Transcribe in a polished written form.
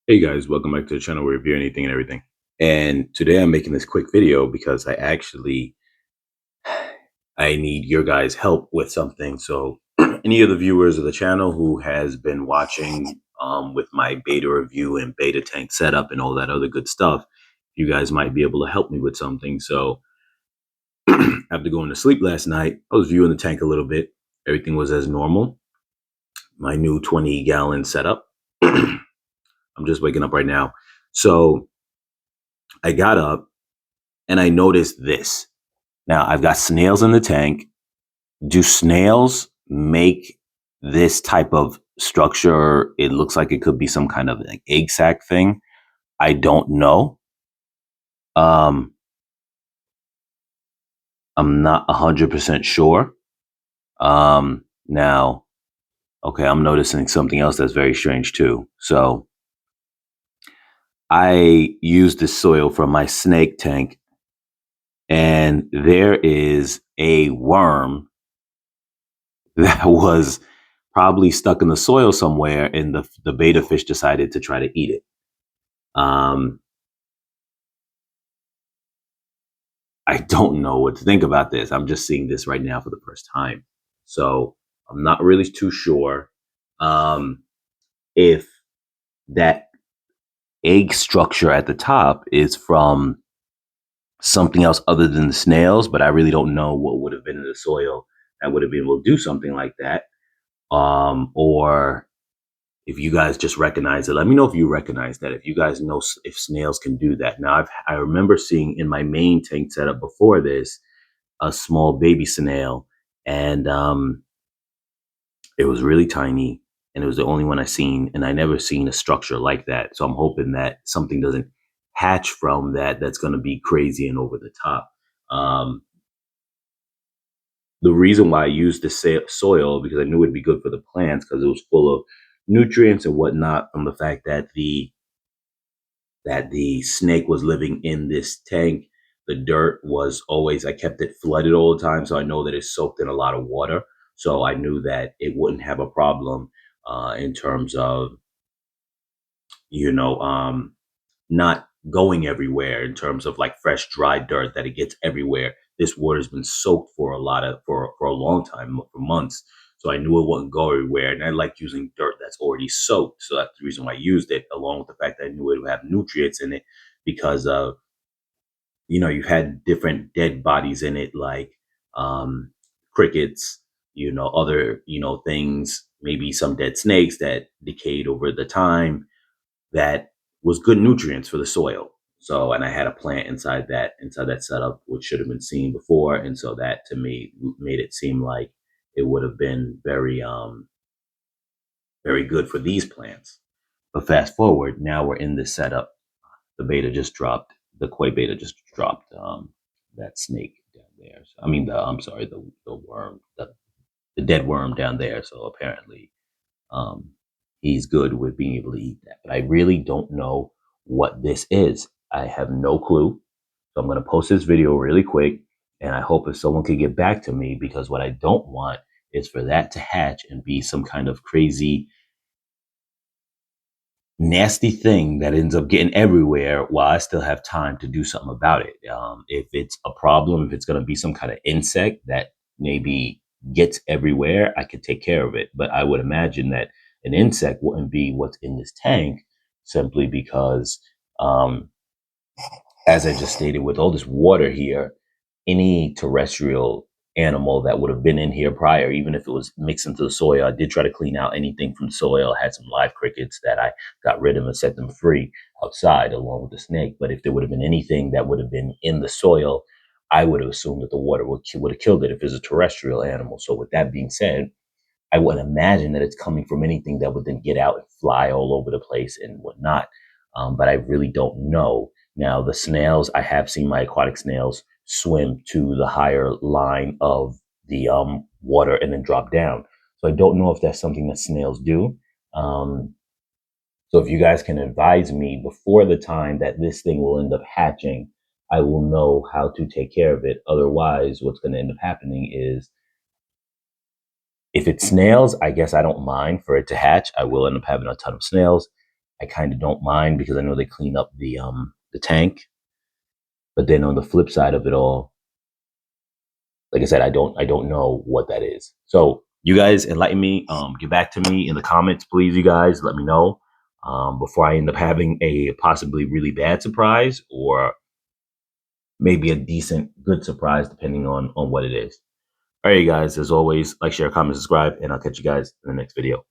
Hey guys, welcome back to the channel where we review anything and everything. And today I'm making this quick video because I need your guys' help with something. So any of the viewers of the channel who has been watching with my beta review and beta tank setup and all that other good stuff, you guys might be able to help me with something. So after going to sleep last night, I was viewing the tank a little bit. Everything was as normal. My new 20-gallon setup. I'm just waking up right now. So I got up and I noticed this. Now, I've got snails in the tank. Do snails make this type of structure? It looks like it could be some kind of like egg sac thing. I don't know. I'm not 100% sure. Now, okay, I'm noticing something else that's very strange too. So I used the soil from my snake tank, and there is a worm that was probably stuck in the soil somewhere, and the beta fish decided to try to eat it. I don't know what to think about this. I'm just seeing this right now for the first time. So I'm not really too sure if that egg structure at the top is from something else other than the snails, but I really don't know what would have been in the soil that would have been able to do something like that. Or if you guys just recognize it, let me know if you recognize that. If you guys know if snails can do that. Now, I remember seeing in my main tank setup before this a small baby snail, and it was really tiny, and it was the only one I seen, and I never seen a structure like that. So I'm hoping that something doesn't hatch from that that's going to be crazy and over the top. Um, the reason why I used the soil because I knew it'd be good for the plants because it was full of nutrients and whatnot from the fact that the snake was living in this tank. The dirt was always, I kept it flooded all the time. So I know that it soaked in a lot of water. So I knew that it wouldn't have a problem in terms of, you know, not going everywhere in terms of like fresh, dry dirt that it gets everywhere. This water's been soaked for for a long time, for months. So I knew it wouldn't go everywhere. And I like using dirt that's already soaked. So that's the reason why I used it, along with the fact that I knew it would have nutrients in it because of, you've had different dead bodies in it, like um, crickets, other, things, maybe some dead snakes that decayed over the time that was good nutrients for the soil. So, and I had a plant inside that setup, which should have been seen before. And so that to me made it seem like it would have been very good for these plants. But fast forward, now we're in this setup. The beta just dropped, the koi beta just dropped that snake down there. So, I mean, I'm sorry, the worm, the dead worm down there. So apparently, um, he's good with being able to eat that. But I really don't know what this is. I have no clue. So I'm going to post this video really quick. And I hope if someone could get back to me, because what I don't want is for that to hatch and be some kind of crazy, nasty thing that ends up getting everywhere while I still have time to do something about it. If it's a problem, if it's going to be some kind of insect that maybe gets everywhere, I could take care of it. But I would imagine that an insect wouldn't be what's in this tank simply because, um, as I just stated, with all this water here, any terrestrial animal that would have been in here prior, even if it was mixed into the soil, I did try to clean out anything from soil. I had some live crickets that I got rid of and set them free outside along with the snake. But if there would have been anything that would have been in the soil, I would have assumed that the water would have killed it if it's a terrestrial animal. So with that being said, I wouldn't imagine that it's coming from anything that would then get out and fly all over the place and whatnot. But I really don't know. Now, the snails, I have seen my aquatic snails swim to the higher line of the water and then drop down. So I don't know if that's something that snails do. Um, so if you guys can advise me before the time that this thing will end up hatching, I will know how to take care of it. Otherwise, what's going to end up happening is if it's snails, I guess I don't mind for it to hatch. I will end up having a ton of snails. I kind of don't mind because I know they clean up the tank. But then on the flip side of it all, like I said, I don't know what that is. So you guys enlighten me. Get back to me in the comments, please. You guys let me know before I end up having a possibly really bad surprise or maybe a decent good surprise, depending on what it is. All right, you guys. As always, like, share, comment, subscribe, and I'll catch you guys in the next video.